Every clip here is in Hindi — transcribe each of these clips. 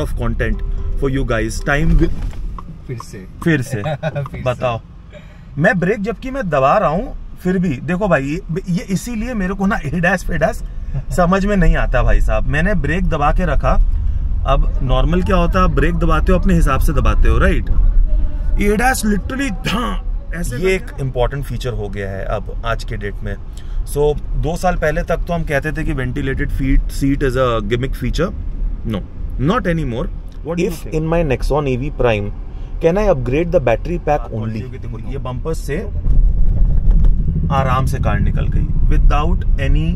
Of content for you guys. Time फिर से बताओ, मैं ब्रेक जबकि मैं दबा रहा हूँ फिर भी देखो भाई, ये इसीलिए मेरे को ना एडास फेडास समझ में नहीं आता भाई साहब। मैंने ब्रेक दबा के रखा। अब नॉर्मल क्या होता है, ब्रेक दबाते हो अपने हिसाब से दबाते हो, राइट। एडास लिटरली ऐसे ये एक इम्पॉर्टेंट फीचर हो गया है अब आज के डेट में। सो 2 साल पहले तक तो हम कहते थे कि ventilated seat is a gimmick feature. No, not any more. If in my Nexon EV prime can I upgrade the battery pack only. ये बम्पर्स से आराम से कार निकल गई without any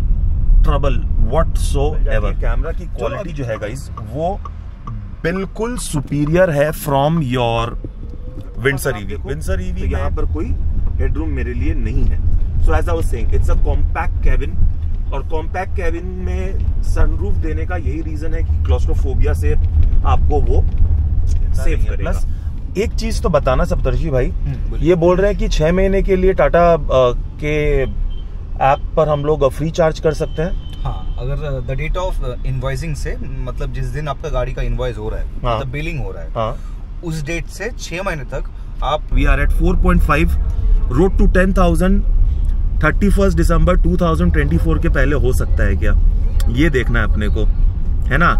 trouble whatsoever. Camera की क्वालिटी जो है गाइस वो बिल्कुल सुपीरियर है from your Windsor EV। Windsor EV यहाँ पर कोई हेडरूम मेरे लिए नहीं है। So as I was saying, it's a compact cabin, और कॉम्पैक्ट केबिन में सनरूफ देने का यही रीजन है कि क्लॉस्ट्रोफोबिया से आपको वो सेव करेगा। प्लस एक चीज तो बताना सप्तर्षि भाई, ये बोल रहे हैं कि 6 महीने के लिए टाटा के ऐप पर हम लोग फ्री चार्ज कर सकते हैं। हाँ, अगर द डेट ऑफ इनवॉइसिंग से, मतलब जिस दिन आपका गाड़ी का इनवॉइस हो रहा है, हाँ, मतलब बिलिंग हो रहा है, हाँ, उस डेट से 6 महीने तक आप। We are at 4.5 road to 10,000 31 दिसंबर 2024 के पहले हो सकता है क्या, ये देखना है अपने को, है ना।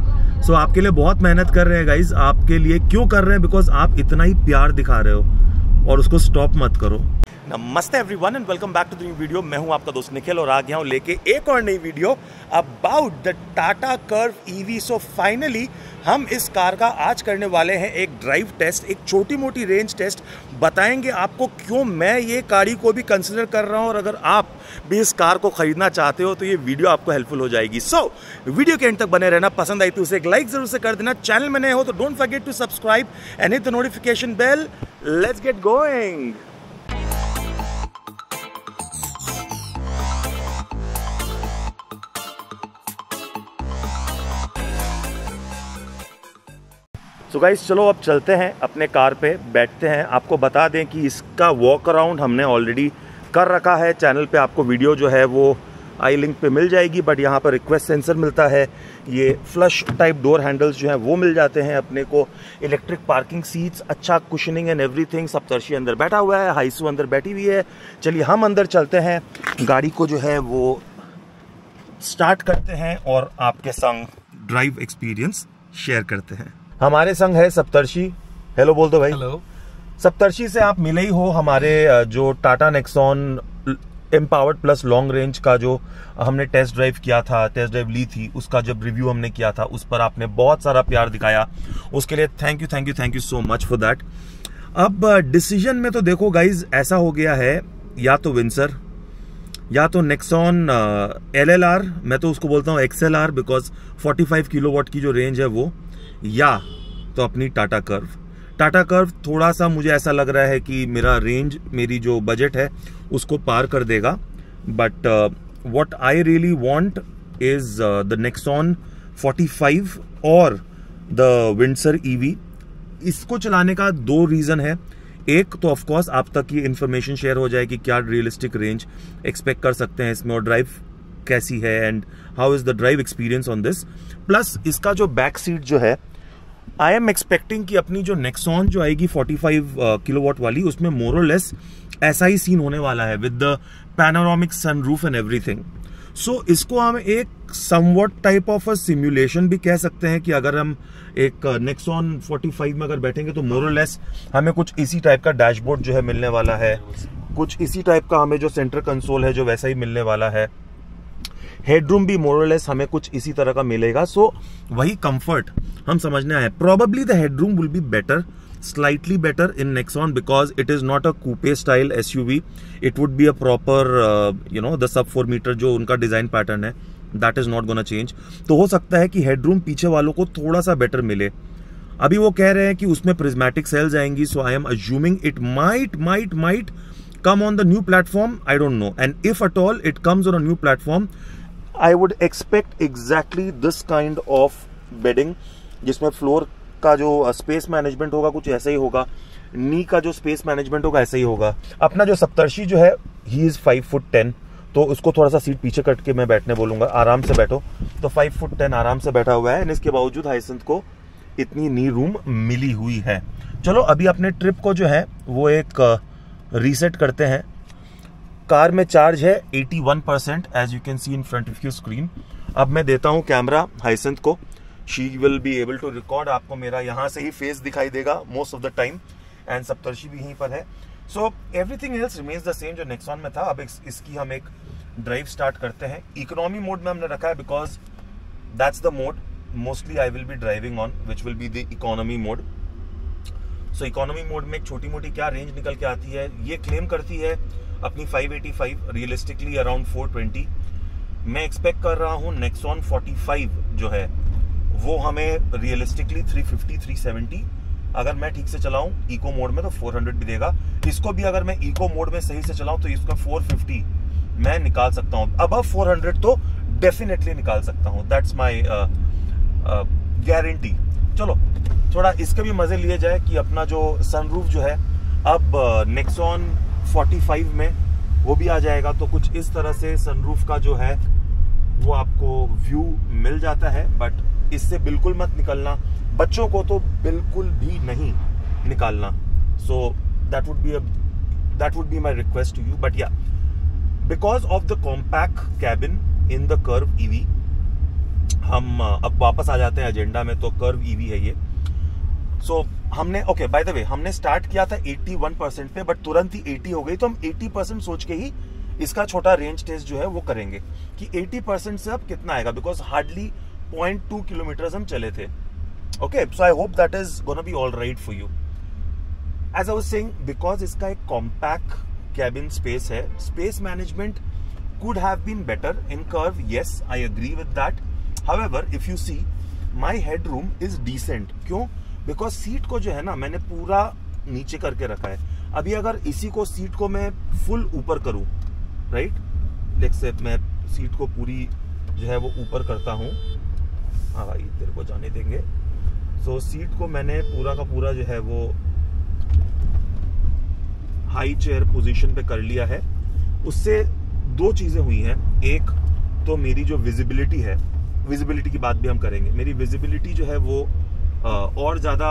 सो आपके लिए बहुत मेहनत कर रहे हैं गाइज। आपके लिए क्यों कर रहे हैं? बिकॉज आप इतना ही प्यार दिखा रहे हो और उसको स्टॉप मत करो। नमस्ते everyone and welcome back to the new video. मैं हूं आपका दोस्त निखिल और आ गया हूं लेके एक और नई video about the Tata curve EV। So finally हम इस कार का आज करने वाले हैं एक ड्राइव टेस्ट, एक छोटी मोटी रेंज टेस्ट। बताएंगे आपको क्यों मैं ये गाड़ी को भी कंसिडर कर रहा हूं, और अगर आप भी इस कार को खरीदना चाहते हो तो ये वीडियो आपको हेल्पफुल हो जाएगी। सो वीडियो के एंड तक बने रहना। पसंद आई तो उसे एक लाइक जरूर से कर देना। चैनल में नए हो तो don't forget to subscribe and hit the notification bell. Let's get going. तो गाइस चलो अब चलते हैं अपने कार पे, बैठते हैं। आपको बता दें कि इसका वॉक अराउंड हमने ऑलरेडी कर रखा है। चैनल पे आपको वीडियो जो है वो आई लिंक पे मिल जाएगी, बट यहाँ पर रिक्वेस्ट सेंसर मिलता है, ये फ्लश टाइप डोर हैंडल्स जो हैं वो मिल जाते हैं अपने को, इलेक्ट्रिक पार्किंग सीट्स, अच्छा कुशनिंग एंड एवरीथिंग। सप्तर्षि अंदर बैठा हुआ है, हाईसू अंदर बैठी हुई है। चलिए हम अंदर चलते हैं, गाड़ी को जो है वो स्टार्ट करते हैं और आपके संग ड्राइव एक्सपीरियंस शेयर करते हैं। हमारे संग है सप्तर्षि। हेलो बोल दो भाई। हेलो। सप्तर्षि से आप मिले ही हो हमारे जो Tata Nexon empowered plus long range का जो हमने टेस्ट ड्राइव किया था, टेस्ट ड्राइव ली थी, उसका जब रिव्यू हमने किया था उस पर आपने बहुत सारा प्यार दिखाया, उसके लिए thank you so much for that. अब डिसीजन में तो देखो गाइज ऐसा हो गया है, या तो विंडसर या तो नेक्सॉन LLR, मैं तो उसको बोलता हूँ XLR बिकॉज 45 किलोवाट की जो रेंज है वो, या तो अपनी टाटा कर्व। टाटा कर्व थोड़ा सा मुझे ऐसा लग रहा है कि मेरा रेंज, मेरी जो बजट है उसको पार कर देगा, but what I really want is the Nexon 45 और द विंडसर EV। इसको चलाने का 2 रीजन है। एक तो ऑफकोर्स आप तक ये इन्फॉर्मेशन शेयर हो जाए कि क्या रियलिस्टिक रेंज एक्सपेक्ट कर सकते हैं इसमें और ड्राइव कैसी है and how is the drive experience on this. Plus इसका जो बैक सीट जो है, आई एम एक्सपेक्टिंग कि अपनी जो नेक्सॉन जो आएगी 45 किलोवाट वाली, उसमें मोर और लेस ऐसा ही सीन होने वाला है with the panoramic sunroof and everything. So इसको हम एक somewhat type of a simulation भी कह सकते हैं कि अगर हम एक नेक्सॉन 45 में अगर बैठेंगे तो मोर और लेस हमें कुछ इसी टाइप का डैशबोर्ड जो है मिलने वाला है, कुछ इसी टाइप का हमें जो सेंटर कंसोल है जो वैसा ही मिलने वाला है। हेडरूम भी मोर और लेस हमें कुछ इसी तरह का मिलेगा। सो वही कंफर्ट हम समझने आए। Probably the headroom will be better, slightly better in Nexon because it is not a coupe style SUV. It would be a proper the sub 4 meter जो उनका डिजाइन पैटर्न है, that is not gonna change। तो हो सकता है कि हेडरूम पीछे वालों को थोड़ा सा बेटर मिले। अभी वो कह रहे हैं कि उसमें प्रिज्मेटिक सेल्स आएंगी, so I am assuming it might come on the new platform, I don't know, and if at all it comes on a new platform, I would expect exactly this kind of bedding, जिसमें फ्लोर का जो स्पेस मैनेजमेंट होगा कुछ ऐसा ही होगा, नी का जो स्पेस मैनेजमेंट होगा ऐसा ही होगा। अपना जो सप्तर्षि जो है ही इज 5'10", तो उसको थोड़ा सा सीट पीछे कट के मैं बैठने बोलूंगा, आराम से बैठो। तो 5'10" आराम से बैठा हुआ है, इसके बावजूद हाइसेंथ को इतनी नी रूम मिली हुई है। चलो अभी अपने ट्रिप को जो है वो एक रीसेट करते हैं। कार में चार्ज है 81% as you can see in front of your screen. अब मैं देता हूं कैमरा हाइसेंथ को, she will be able to record. आपको मेरा यहाँ से ही फेस दिखाई देगा most of the time, and Saptarshi भी यहीं पर है। So everything else remains the same जो नेक्सॉन में था। अब इसकी हम एक ड्राइव स्टार्ट करते हैं। इकोनॉमी मोड में हमने रखा है because that's the mode mostly I will be driving on, which will be the economy mode. So economy mode में एक छोटी मोटी क्या रेंज निकल के आती है, ये क्लेम करती है अपनी 585, रियलिस्टिकली अराउंड 420। मैं एक्सपेक्ट कर रहा हूँ नेक्सॉन 45 जो है वो हमें रियलिस्टिकली 350 370, अगर मैं ठीक से चलाऊं इको मोड में तो 400 भी देगा। इसको भी अगर मैं इको मोड में सही से चलाऊं तो इसका 450 मैं निकाल सकता हूं। अब 400 तो डेफिनेटली निकाल सकता हूं, दैट्स माय गारंटी। चलो थोड़ा इसके भी मजे लिए जाए कि अपना जो सनरूफ जो है अब नेक्सॉन 45 में वो भी आ जाएगा, तो कुछ इस तरह से सनरूफ का जो है वो आपको व्यू मिल जाता है। बट इससे बिल्कुल मत निकलना, बच्चों को तो बिल्कुल भी नहीं निकालना। So that would be my request to you. But yeah because of the compact cabin in the Curvv EV, हम अब वापस आ जाते हैं एजेंडा में। तो कर्व ईवी है ये। सो हमने ओके बाय द वे हमने स्टार्ट किया था 81% पे, बट तुरंत ही 80 हो गई। तो हम 80% सोच के ही इसका छोटा रेंज टेस्ट जो है वो करेंगे कि 80% से अब कितना आएगा, बिकॉज हार्डली 0.2 किलोमीटर हम चले थे। Okay, so I hope that is gonna be all right for you. As I was saying, because इसका एक कॉम्पैक्ट कैबिन स्पेस है, space management could have been better in curve. Yes, I agree with that. However, if you see, my headroom is decent. क्यों? Because सीट को जो है ना मैंने पूरा नीचे करके रखा है। अभी अगर इसी को सीट को मैं फुल ऊपर करूं, राइट, लेट्स से मैं सीट को पूरी जो है वो ऊपर करता हूं। हाँ भाई तेरे को जाने देंगे। सो सीट को मैंने पूरा का पूरा जो है वो हाई चेयर पोजीशन पे कर लिया है। उससे दो चीजें हुई हैं। एक तो मेरी जो विजिबिलिटी है, विजिबिलिटी की बात भी हम करेंगे, मेरी विजिबिलिटी जो है वो और ज्यादा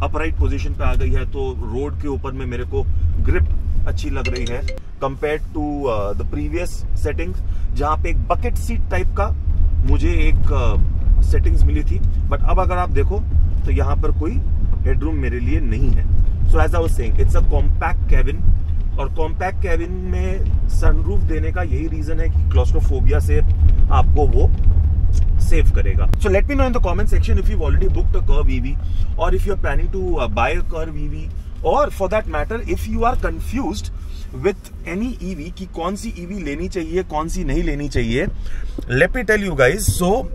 अपराइट पोजीशन पे आ गई है। तो रोड के ऊपर में मेरे को ग्रिप अच्छी लग रही है compared to the previous settings, जहां पे एक बकेट सीट टाइप का मुझे एक सेटिंग्स मिली थी। बट अब अगर आप देखो तो यहाँ पर कोई हेडरूम मेरे लिए नहीं है। So as I was saying, it's a compact cabin, और कॉम्पैक्ट कैबिन में सनरूफ देने का यही रीजन है कि क्लॉस्ट्रोफोबिया से आपको वो सेव करेगा। So let me know in the comment section if you already booked a Curvv EV, और if you are planning to buy a Curvv EV, और for that matter if you are confused with any EV कि कौन सी ईवी लेनी चाहिए कौन सी नहीं लेनी चाहिए। Let me tell you guys, so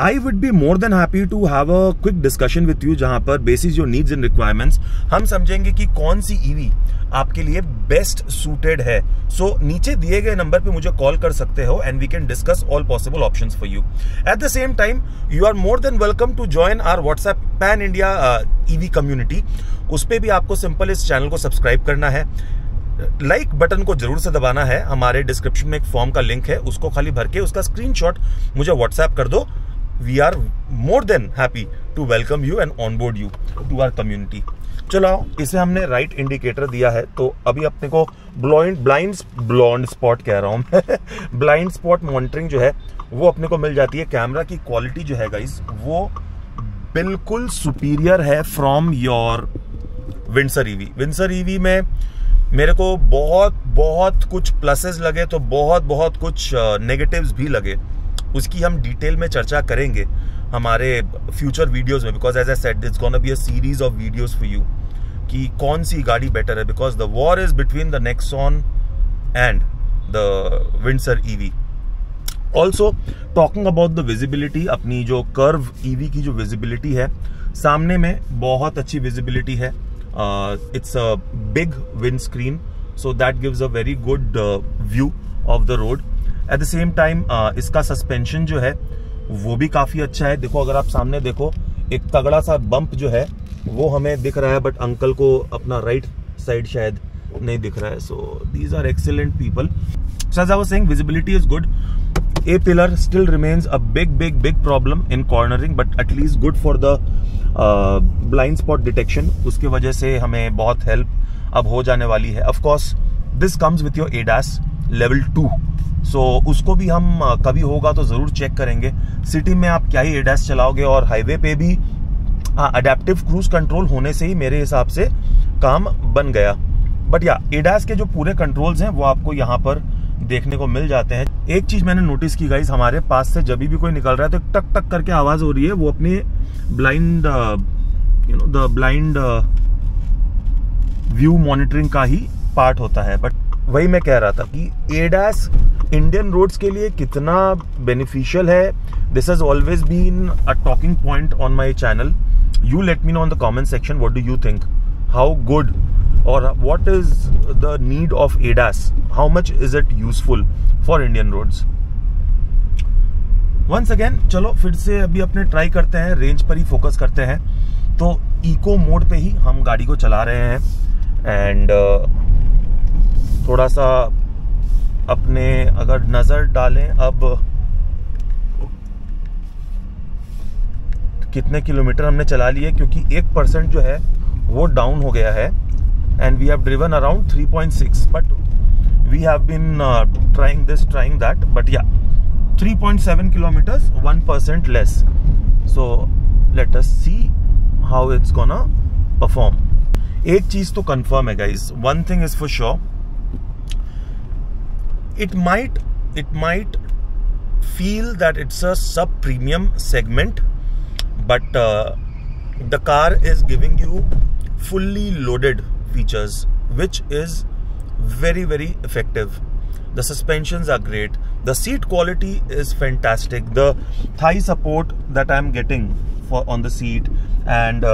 I would be more than happy to have a quick discussion with you, जहां पर basis your needs and requirements हम समझेंगे कि कौन सी ईवी आपके लिए बेस्ट सूटेड है। सो नीचे दिए गए नंबर पे मुझे कॉल कर सकते हो and we can discuss all possible options for you. At the same time you are more than welcome to join our WhatsApp pan India EV community. उस पर भी आपको सिंपल इस चैनल को सब्सक्राइब करना है, लाइक बटन को जरूर से दबाना है। हमारे डिस्क्रिप्शन में एक फॉर्म का लिंक है, उसको खाली भर के उसका स्क्रीनशॉट मुझे व्हाट्सएप कर दो। We are more than happy to welcome you and onboard you to our community. चलो इसे हमने राइट इंडिकेटर दिया है, तो अभी अपने को ब्लाइंड स्पॉट कह रहा हूं मैं ब्लाइंड स्पॉट मॉनिटरिंग जो है वो अपने को मिल जाती है। कैमरा की क्वालिटी जो है गाइस वो बिल्कुल सुपीरियर है from your Windsor EV. Windsor EV में मेरे को बहुत कुछ प्लसेस लगे तो बहुत कुछ नेगेटिव्स भी लगे। उसकी हम डिटेल में चर्चा करेंगे हमारे फ्यूचर वीडियोस में, because as I said it's gonna be a series of videos for you कि कौन सी गाड़ी बेटर है, because the war is between the Nexon and the Windsor EV. Also talking about the visibility, अपनी जो कर्व ईवी की जो विजिबिलिटी है, सामने में बहुत अच्छी विजिबिलिटी है। It's a big wind screen, so that gives a very good view of the road. Eight the same time इसका सस्पेंशन जो है वो भी काफी अच्छा है। देखो अगर आप सामने देखो, एक तगड़ा सा बम्प जो है वो हमें दिख रहा है, बट अंकल को अपना राइट साइड शायद नहीं दिख रहा है। So these are excellent people. So as I was saying, visibility is good. A pillar still remains a big problem in cornering, but at least good for the blind spot detection. उसके वजह से हमें बहुत हेल्प अब हो जाने वाली है. Of course, this comes with your ADAS level 2. So उसको भी हम कभी होगा तो जरूर चेक करेंगे. सिटी में आप क्या ही ADAS चलाओगे, और हाईवे पे भी अडेप्टिव क्रूज कंट्रोल होने से ही मेरे हिसाब से काम बन गया. बट या ADAS के जो पूरे कंट्रोल्स हैं वो आपको यहाँ पर देखने को मिल जाते हैं. एक चीज मैंने नोटिस की गाइस, हमारे पास से जब भी कोई निकल रहा है तो टक टक करके आवाज हो रही है. वो अपने blind the blind view monitoring का ही पार्ट होता है. बट वही मैं कह रहा था कि ADAS इंडियन रोड्स के लिए कितना बेनिफिशियल है. This has always been a talking point on my channel. You let me know on the comment section, what do you think, how good or what is the need of ADAS, how much is it useful for Indian roads. Once again चलो फिर से अभी अपने ट्राई करते हैं, रेंज पर ही फोकस करते हैं. तो इको मोड पे ही हम गाड़ी को चला रहे हैं, एंड थोड़ा सा अपने अगर नजर डालें अब कितने किलोमीटर हमने चला लिए, क्योंकि 1% जो है वो डाउन हो गया है. And we have driven around 3.6, but we have been trying that, but yeah, 3.7 kilometers, 1% less. So let us see how it's gonna perform. एक चीज तो confirm है guys, one thing is for sure, it might feel that it's a sub premium segment, but the car is giving you fully loaded features, which is very effective. The suspensions are great, the seat quality is fantastic, the thigh support that I am getting on the seat, and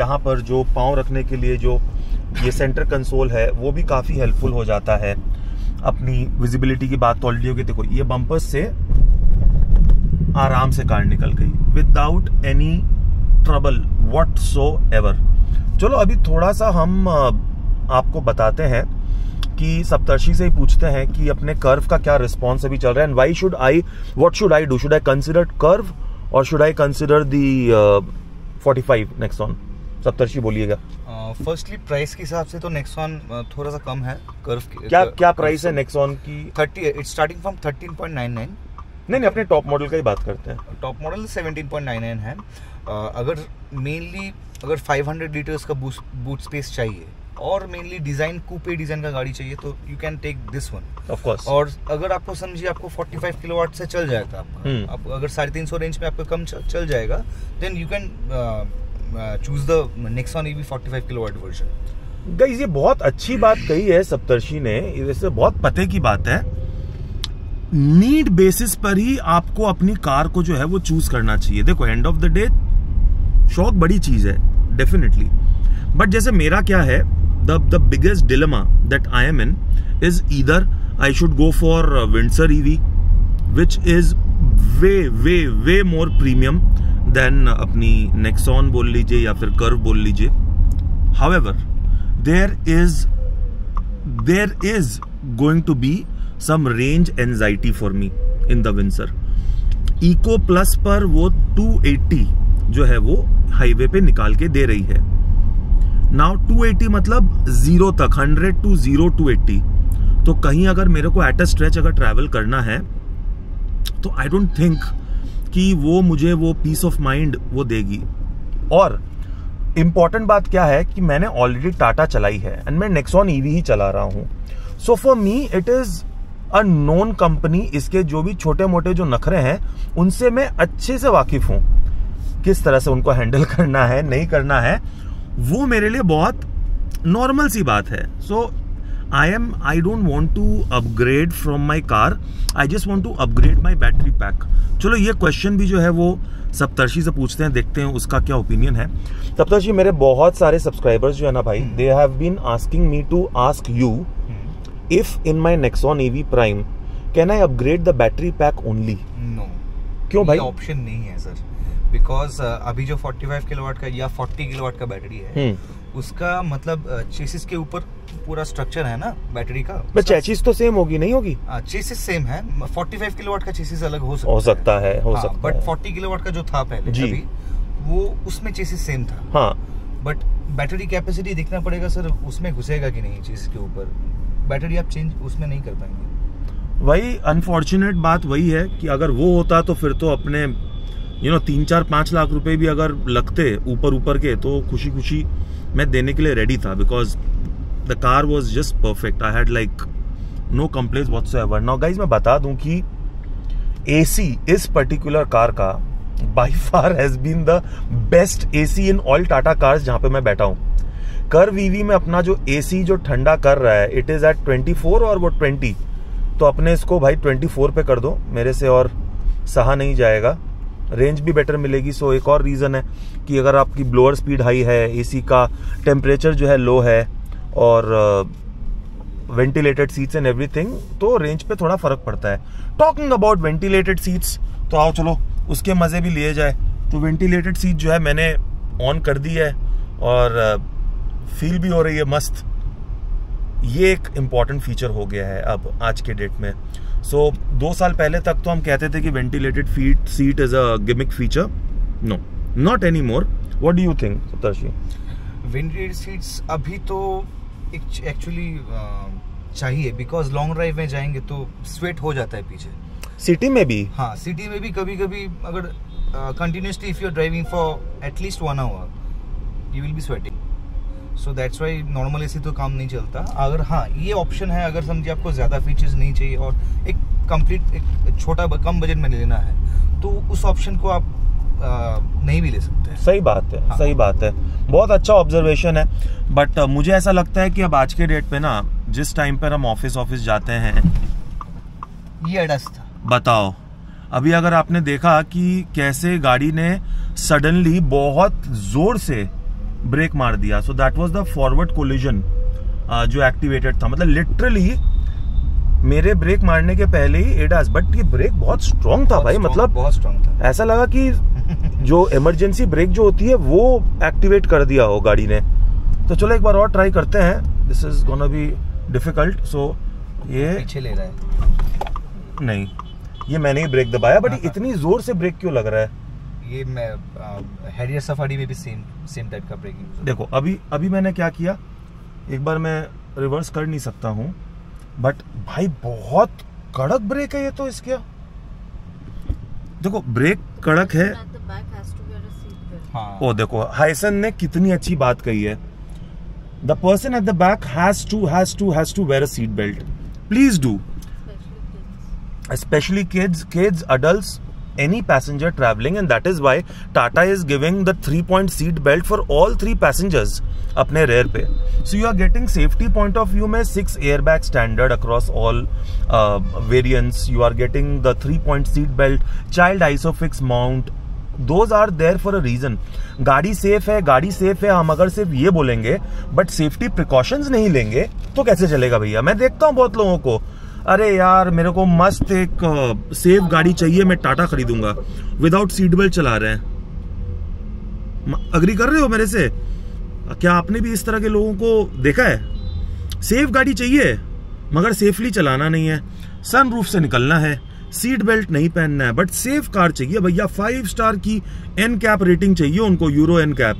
यहाँ पर जो पाँव रखने के लिए जो ये सेंटर कंसोल है वो भी काफ़ी हेल्पफुल हो जाता है. अपनी विजिबिलिटी की बात तो ऑलरेडी होगी. देखो ये बम्पर्स से आराम से कार निकल गई विदाउट एनी ट्रबल व्हाटसोएवर. चलो अभी थोड़ा सा हम आपको बताते हैं कि सप्तर्षि से ही पूछते हैं कि अपने कर्व का क्या रिस्पॉन्स अभी चल रहा है, and what should I do, should I consider Curvv और should I consider the 45 Nexon. Saptarshi बोलिएगा. फर्स्टली प्राइस के हिसाब से तो नेक्सॉन थोड़ा सा कम है. कर्व क्या प्राइस है नेक्सॉन की? 30, इट्स स्टार्टिंग फ्रॉम 13.99. नहीं अपने टॉप मॉडल का ही बात करते हैं. टॉप मॉडल 17.99 है. अगर मेनली 500 लीटर्स का बूट स्पेस चाहिए और मेनली डिजाइन कूपे डिजाइन का गाड़ी चाहिए तो you can take this one of course. और अगर आपको समझिए आपको 45 किलोवाट से चल जाएगा आपका, आप अगर 350 रेंज में आपका कम चल जाएगा, then you can choose the Nexon EV 45 kilowatt version. Guys ये बहुत अच्छी बात कही है सप्तर्षि ने, वैसे बहुत पते की बात है. नीड बेसिस पर ही आपको अपनी कार को जो है वो चूज करना चाहिए. देखो एंड ऑफ द डे शौक बड़ी चीज है डेफिनेटली, बट जैसे मेरा क्या है, the biggest dilemma that I am in is either I should go for Windsor EV, which is way more premium than अपनी Nexon बोल लीजिए या फिर Curve बोल लीजिए. However, there is going to be some range anxiety for me in the Windsor. Eco Plus पर वो 280 जो है वो हाईवे पे निकाल के दे रही है. नाउ 280 मतलब 0 तक, 100 to 0 280. तो कहीं अगर मेरे को एट अ स्ट्रेच अगर ट्रैवल करना है तो आई डोंट थिंक कि वो मुझे वो पीस ऑफ माइंड वो देगी. और इंपॉर्टेंट बात क्या है कि मैंने ऑलरेडी टाटा चलाई है एंड मैं नेक्सॉन EV ही चला रहा हूं. So for me it is a known company. इसके जो भी छोटे मोटे जो नखरे हैं उनसे मैं अच्छे से वाकिफ हूं, किस तरह से उनको हैंडल करना है नहीं करना है वो मेरे लिए बहुत नॉर्मल सी बात है. So I don't want to upgrade from my car, I just want to upgrade my battery pack. चलो ये क्वेश्चन भी जो है वो सप्तर्षि से पूछते हैं, देखते हैं उसका क्या ओपिनियन है. सप्तर्षि मेरे बहुत सारे सब्सक्राइबर्स जो है ना भाई, they have been asking me to ask you if in my Nexon EV prime can I upgrade the battery pack only. No. क्यों भाई? ऑप्शन नहीं है सर, बिकॉज अभी जो 45 किलोवाट का या 40 किलोवाट का बैटरी है उसका मतलब चेसिस के ऊपर पूरा स्ट्रक्चर है ना बैटरी का। चेसिस तो सेम होगी नहीं होगी? चेसिस सेम है, 45 किलोवाट का चेसिस अलग हो सकता है बट 40 किलोवाट का जो था पहले जी अभी, वो उसमें चेसिस सेम था। हाँ, बट बैटरी कैपेसिटी देखना पड़ेगा सर, उसमें घुसेगा कि नहीं चेसिस के ऊपर, बैटरी आप चेंज उसमें नहीं कर पाएंगे। वही अनफॉर्चुनेट बात वही है कि अगर वो होता तो फिर तो अपने 3-4-5 लाख रुपए भी अगर लगते ऊपर के तो खुशी खुशी मैं देने के लिए रेडी था, because the car was just perfect. I had like no complaints whatsoever. Now guys मैं बता दूं कि एसी इस पर्टिकुलर कार का by far has been the best AC in all Tata cars जहां पे मैं बैठा हूं। कर्व ईवी में अपना जो एसी जो ठंडा कर रहा है, इट इज एट 24 और वो 20, तो अपने इसको भाई 24 पे कर दो, मेरे से और सहा नहीं जाएगा। रेंज भी बेटर मिलेगी। सो एक और रीज़न है कि अगर आपकी ब्लोअर स्पीड हाई है, एसी का टेम्परेचर जो है लो है और वेंटिलेटेड सीट्स एंड एवरीथिंग, तो रेंज पे थोड़ा फर्क पड़ता है। टॉकिंग अबाउट वेंटिलेटेड सीट्स, तो आओ चलो उसके मज़े भी लिए जाए। तो वेंटिलेटेड सीट जो है मैंने ऑन कर दी है और फील भी हो रही है मस्त। ये एक इम्पॉर्टेंट फीचर हो गया है अब आज के डेट में। सो 2 साल पहले तक तो हम कहते थे कि ventilated seat is a gimmick feature. No, not any more. What do you think Saptarshi? Ventilated seats अभी तो एक्चुअली चाहिए, बिकॉज लॉन्ग ड्राइव में जाएंगे तो स्वेट हो जाता है पीछे। सिटी में भी? हाँ, सिटी में भी कभी कभी अगर continuously if you are driving for at least 1 hour you will be sweating. So that's why normal AC तो काम नहीं चलता। अगर हाँ ये ऑप्शन है, अगर समझिए आपको ज़्यादा फीचर्स नहीं चाहिए और एक कंप्लीट एक छोटा कम बजट में लेना है, तो उस ऑप्शन को आप नहीं भी ले सकते। सही बात है। हाँ। सही बात है, बहुत अच्छा ऑब्जर्वेशन है। बट मुझे ऐसा लगता है कि अब आज के डेट पे ना, जिस टाइम पर हम ऑफिस जाते हैं, ये एडस था। बताओ अभी अगर आपने देखा कि कैसे गाड़ी ने सडनली बहुत जोर से ब्रेक मार दिया। So that was the forward collision जो एक्टिवेटेड था। मतलब लिटरली मेरे ब्रेक मारने के पहले ही एडास, बट ये ब्रेक बहुत स्ट्रॉन्ग था भाई। मतलब बहुत स्ट्रॉन्ग था, ऐसा लगा कि जो इमरजेंसी ब्रेक जो होती है वो एक्टिवेट कर दिया हो गाड़ी ने। तो चलो एक बार और ट्राई करते हैं। This is gonna be difficult. So ये पीछे ले रहा है, नहीं ये मैंने ही ब्रेक दबाया, बट इतनी जोर से ब्रेक क्यों लग रहा है? ये मैं हैरियर सफारी में भी सेम टाइप का ब्रेकिंग। देखो अभी मैंने क्या किया, एक बार मैं रिवर्स कर नहीं सकता हूं, बट भाई बहुत कड़क ब्रेक है ये तो इसका। देखो ब्रेक कड़क है। हाँ। ओ देखो हाइसन ने कितनी अच्छी बात कही है। The person at the back has to wear a seat belt. Please do, especially kids, adults, any passenger traveling, and that is why Tata is giving the 3-point seat belt for all 3 passengers अपने rear पे. So you are getting safety point of view में 6 airbag standard across all variants. You are getting the 3-point seat belt, child isofix mount. Those are there for a reason. गाड़ी सेफ है, हम अगर सिर्फ ये बोलेंगे बट सेफ्टी प्रिकॉशंस नहीं लेंगे तो कैसे चलेगा भैया? मैं देखता हूँ बहुत लोगों को, अरे यार मेरे को मस्त एक सेफ गाड़ी चाहिए, मैं टाटा खरीदूंगा, विदाउट सीट बेल्ट चला रहे हैं। अग्री कर रहे हो मेरे से? क्या आपने भी इस तरह के लोगों को देखा है? सेफ गाड़ी चाहिए मगर सेफली चलाना नहीं है, सनरूफ से निकलना है, सीट बेल्ट नहीं पहनना है, बट सेफ कार चाहिए भैया। 5 स्टार की एनकैप रेटिंग चाहिए उनको, euro NCAP.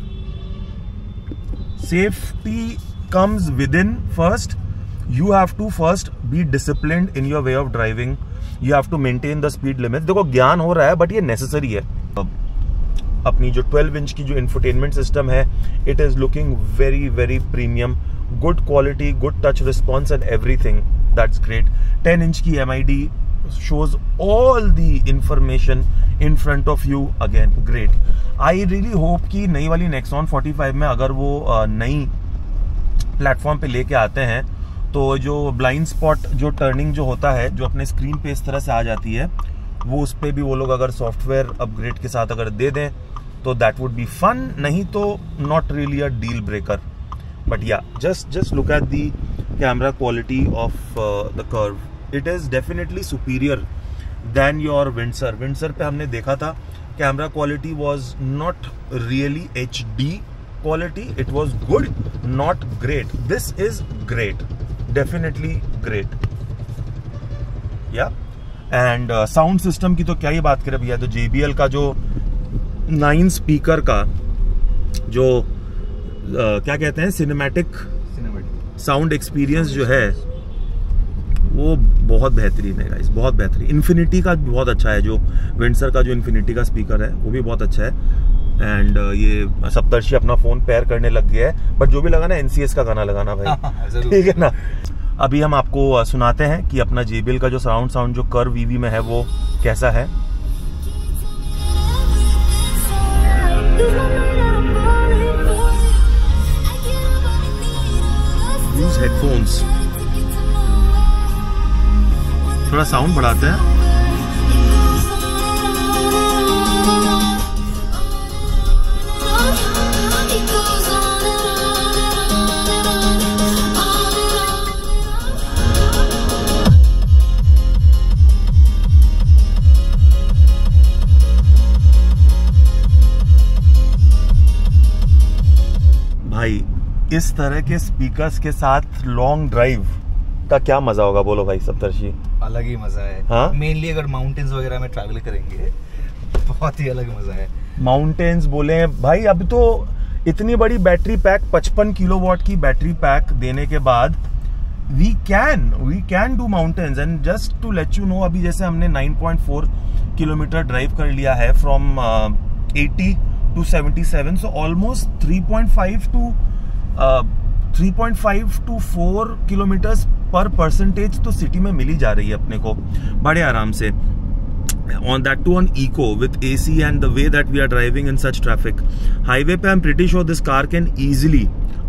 Safety comes with in first. You have to first be disciplined in your way of driving. You have to maintain the speed limit. देखो ज्ञान हो रहा है बट ये नेसेसरी है। अपनी जो 12 इंच की जो इंफोटेनमेंट सिस्टम है, it is looking very very premium, good quality, good touch response and everything, that's great. 10 inch की MID shows all the information in front of you again, great. I really hope कि नई वाली Nexon 45 में अगर वो नई प्लेटफॉर्म पे लेके आते हैं तो जो ब्लाइंड स्पॉट जो टर्निंग जो होता है, जो अपने स्क्रीन पे इस तरह से आ जाती है, वो उस पे भी वो लोग अगर सॉफ्टवेयर अपग्रेड के साथ अगर दे दें तो दैट वुड बी फन। नहीं तो not really a deal breaker, but yeah just look at the camera quality of the Curvv, it is definitely superior than your Windsor पे हमने देखा था camera quality was not really HD, quality, it was good, not great. This is great, definitely great. Yeah. And sound system की तो क्या ही बात करें भैया, तो JBL का जो 9 स्पीकर का जो क्या कहते हैं सिनेमैटिक साउंड एक्सपीरियंस जो है वो बहुत बेहतरीन है गाइस, बहुत बेहतरीन। इन्फिनिटी का भी बहुत अच्छा है, जो विंडसर का जो इन्फिनिटी का स्पीकर है वो भी बहुत अच्छा है। एंड ये सप्तर्षि अपना फोन पेयर करने लग गया है, बट जो भी लगाना NCS का गाना लगाना भाई, ठीक है ना। अभी हम आपको सुनाते हैं कि अपना JBL का जो साउंड जो कर्व EV में है वो कैसा है। यूज हेडफोन्स, थोड़ा साउंड बढ़ाते हैं। भाई इस तरह के स्पीकर्स के साथ लॉन्ग ड्राइव का क्या मजा होगा, बोलो भाई सप्तर्षि। अलग ही मजा है। हाँ? मेनली अगर माउंटेन्स वगैरह में ट्रैवल करेंगे बहुत ही अलग मजा है। माउंटेन्स बोले भाई, अब तो इतनी बड़ी बैटरी पैक 55 किलोवाट की बैटरी पैक देने के बाद we can do mountains. And just to let you know, अभी जैसे हमने 9.4 किलोमीटर ड्राइव कर लिया है from 80 to 77, so almost 3.5 to 4 kilometres पर परसेंटेज तो सिटी में मिली जा रही है अपने को बड़े आराम से। On that too on eco with AC and the way that we are driving in such traffic. Highway पे I'm pretty sure this car can easily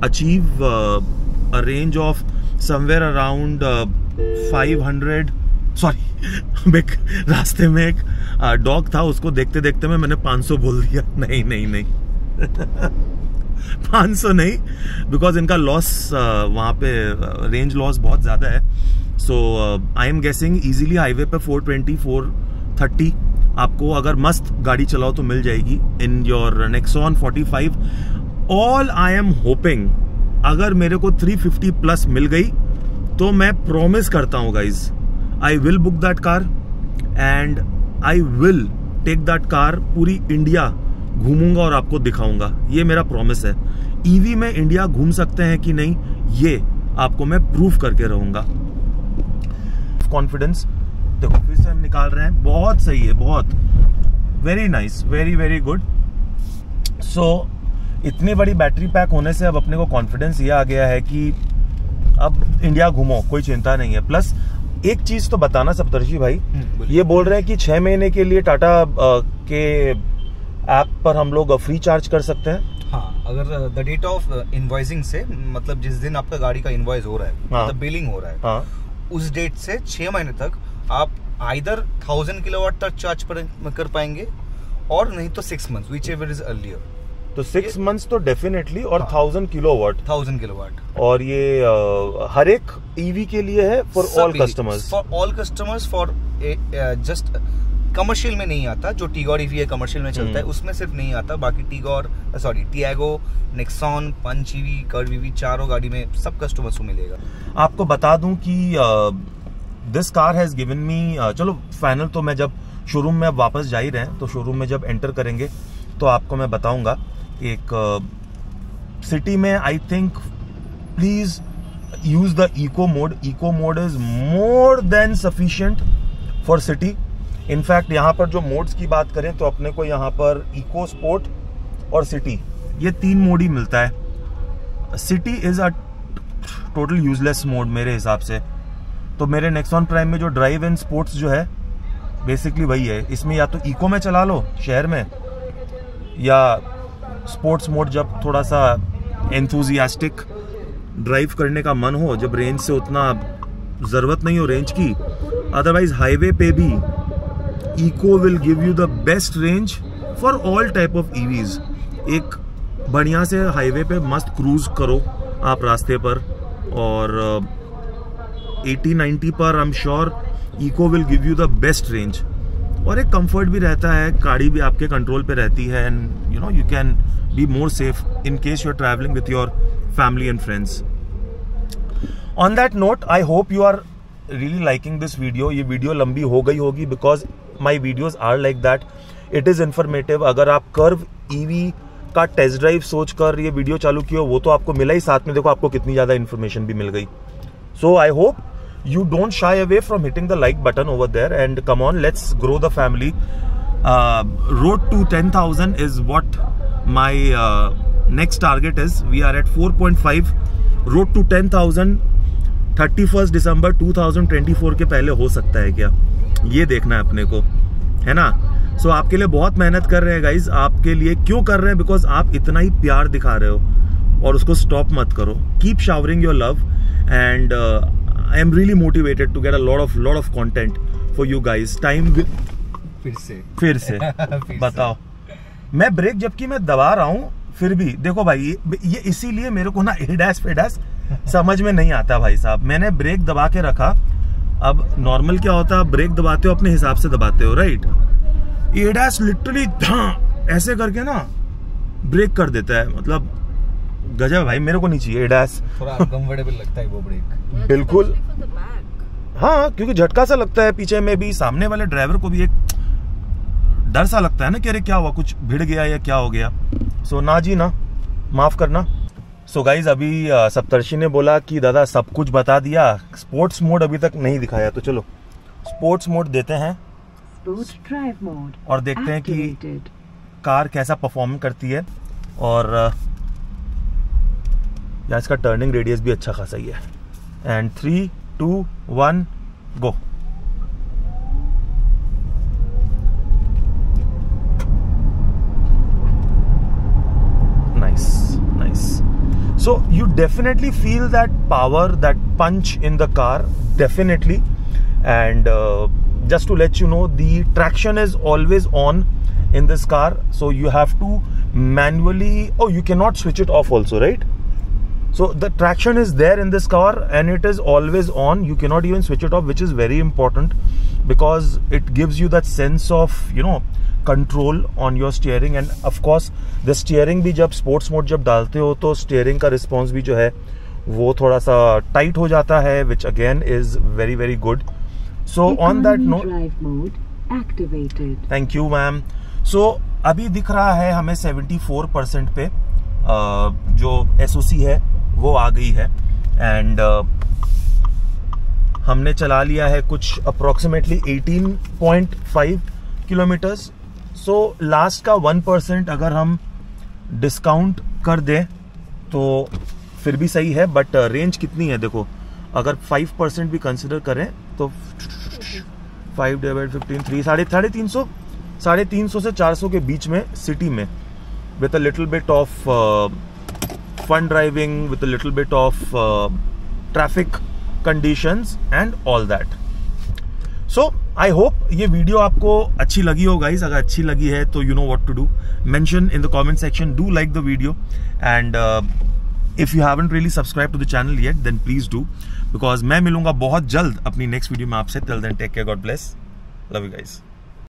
achieve a range of somewhere around 500. Sorry, रास्ते में एक डॉग था, उसको देखते देखते मैंने 500 बोल दिया। नहीं 500 नहीं, बिकॉज इनका लॉस वहाँ पे रेंज लॉस बहुत ज़्यादा है। So I am guessing easily highway पे 420 430 आपको अगर मस्त गाड़ी चलाओ तो मिल जाएगी in your Nexon 45। All I am hoping अगर मेरे को 350 प्लस मिल गई तो मैं प्रॉमिस करता हूँ guys, I will book that car and I will take that car, पूरी इंडिया घूमूंगा और आपको दिखाऊंगा, ये मेरा प्रॉमिस है। EV में इंडिया घूम सकते हैं कि नहीं, ये आपको मैं प्रूफ करके रहूंगा। कॉन्फिडेंस देखो फिर से हम निकाल रहे हैं, बहुत सही है, बहुत वेरी नाइस, वेरी गुड। सो इतनी बड़ी बैटरी पैक होने से अब अपने को कॉन्फिडेंस ये आ गया है कि अब इंडिया घूमो, कोई चिंता नहीं है। प्लस एक चीज तो बताना सप्तर्षि भाई, ये बोल रहे हैं कि 6 महीने के लिए टाटा के ऐप पर हम लोग फ्री चार्ज कर सकते हैं। हाँ, अगर द डेट ऑफ इनवॉइसिंग से, मतलब जिस दिन आपका गाड़ी का इनवॉइस हो रहा है, हाँ, मतलब बिलिंग हो रहा है, हाँ, उस डेट से 6 महीने तक आप आइदर 1000 किलोवाट तक चार्ज कर पाएंगे और नहीं तो 6 months, which ever is earlier. तो 6 मंथ्स तो डेफिनेटली, और 1000 किलोवाट, 1000 किलोवाट। और ये हर एक ईवी के लिए है, for all customers, for just commercial में नहीं आता। जो टीगोर ईवी है कमर्शियल में चलता है, उसमें सिर्फ नहीं आता। बाकी Tiago, Nexon, Punch EV, Curvv EV, चारों गाड़ी में सब कस्टमर्स को मिलेगा। आपको बता दूं कि this car has given me, चलो फाइनल तो मैं जब शोरूम में अब वापस जा ही रहे हैं, तो शोरूम में जब एंटर करेंगे तो आपको मैं बताऊंगा। एक सिटी में I think please use the eco mode. Eco mode is more than sufficient for city. In fact यहाँ पर जो मोड्स की बात करें तो अपने को यहाँ पर इको, स्पोर्ट और सिटी, ये 3 मोड ही मिलता है। City is a total useless mode मेरे हिसाब से। तो मेरे नेक्सॉन प्राइम में जो ड्राइव इन स्पोर्ट्स जो है बेसिकली वही है। इसमें या तो इको में चला लो शहर में, या स्पोर्ट्स मोड जब थोड़ा सा एंथुजियास्टिक ड्राइव करने का मन हो, जब रेंज से उतना ज़रूरत नहीं हो रेंज की। अदरवाइज हाईवे पे भी eco will give you the best range for all type of EVs. एक बढ़िया से हाईवे पे मस्त क्रूज करो आप रास्ते पर, और 80-90 पर I am sure eco will give you the best range. और एक कंफर्ट भी रहता है, गाड़ी भी आपके कंट्रोल पे रहती है, and you know you can be more safe in case you are travelling with your family and friends. On that note, I hope you are really liking this video. ये वीडियो लंबी हो गई होगी because my videos are like that. It is informative. अगर आप कर्व ईवी का टेस्ट ड्राइव सोच कर ये वीडियो चालू किया, वो तो आपको मिला ही, साथ में देखो आपको कितनी ज़्यादा इन्फॉर्मेशन भी मिल गई. So I hope you don't shy away from hitting the like button over there, and come on, let's grow the family. Road to 10,000 is what my next target is. We are at 4.5. Road to 10,000 31st December 2024 के पहले हो सकता है क्या, ये देखना है अपने को, है ना. सो आपके लिए बहुत मेहनत कर रहे हैं गाइज. आपके लिए क्यों कर रहे हैं? बिकॉज आप इतना ही प्यार दिखा रहे हो, और उसको स्टॉप मत करो. Keep showering your love, and I am really motivated to get a lot of content for you guys. Time will फिर से बताओ. मैं ब्रेक जबकि मैं दबा रहा हूँ, फिर भी देखो भाई, ये इसीलिए मेरे को ना एडास फेडास समझ में नहीं आता भाई साहब. मैंने ब्रेक दबा के रखा. अब नॉर्मल क्या होता है, ब्रेक दबाते हो अपने हिसाब से दबाते हो, राइट. एडास लिटरली ऐसे करके ना ब्रेक कर देता है. मतलब गजब भाई, मेरे को नहीं चाहिए एडास. थोड़ा अनकंफर्टेबल लगता है वो ब्रेक. बिल्कुल, हाँ, क्योंकि झटका सा लगता है पीछे में भी. सामने वाले ड्राइवर को भी एक डर सा लगता है ना कि अरे क्या हुआ, कुछ भिड़ गया या क्या हो गया. सो ना जी ना, माफ करना. सो गाइज, अभी सप्तर्षि ने बोला कि दादा सब कुछ बता दिया, स्पोर्ट्स मोड अभी तक नहीं दिखाया, तो चलो स्पोर्ट्स मोड देते हैं और देखते हैं कि कार कैसा परफॉर्म करती है. और या इसका टर्निंग रेडियस भी अच्छा खासा ही है. And 3, 2, 1 go. Nice nice. So you definitely feel that power, that punch in the car, definitely. And just to let you know, the traction is always on in this car, so you have to manually, oh, you cannot switch it off also, right? So the traction is there in this car and it is always on. You cannot even switch it off, which is very important because it gives you that sense of, you know, control on your steering. And of course the steering भी जब sports mode जब डालते हो तो steering का response भी जो है वो थोड़ा सा tight हो जाता है, which again is very very good. So on that note, drive mode activated. Thank you ma'am. So अभी दिख रहा है हमें 74% पे जो SOC है वो आ गई है. एंड हमने चला लिया है कुछ अप्रोक्सीमेटली 18.5 किलोमीटर्स. सो लास्ट का 1% अगर हम डिस्काउंट कर दें तो फिर भी सही है. बट रेंज कितनी है देखो, अगर 5% भी कंसिडर करें तो 5 / 15 350 से 400 के बीच में सिटी में, with a little bit of fun driving, with a little bit of traffic conditions and all that. So I hope ये वीडियो आपको अच्छी लगी हो गाइस. अगर अच्छी लगी है तो you know what to do. Mention in the comment section, do like the video, and if you haven't really subscribed to the channel yet, then please do, because मैं मिलूंगा बहुत जल्द अपनी नेक्स्ट वीडियो में आपसे. Till then, take care, God bless, love you guys.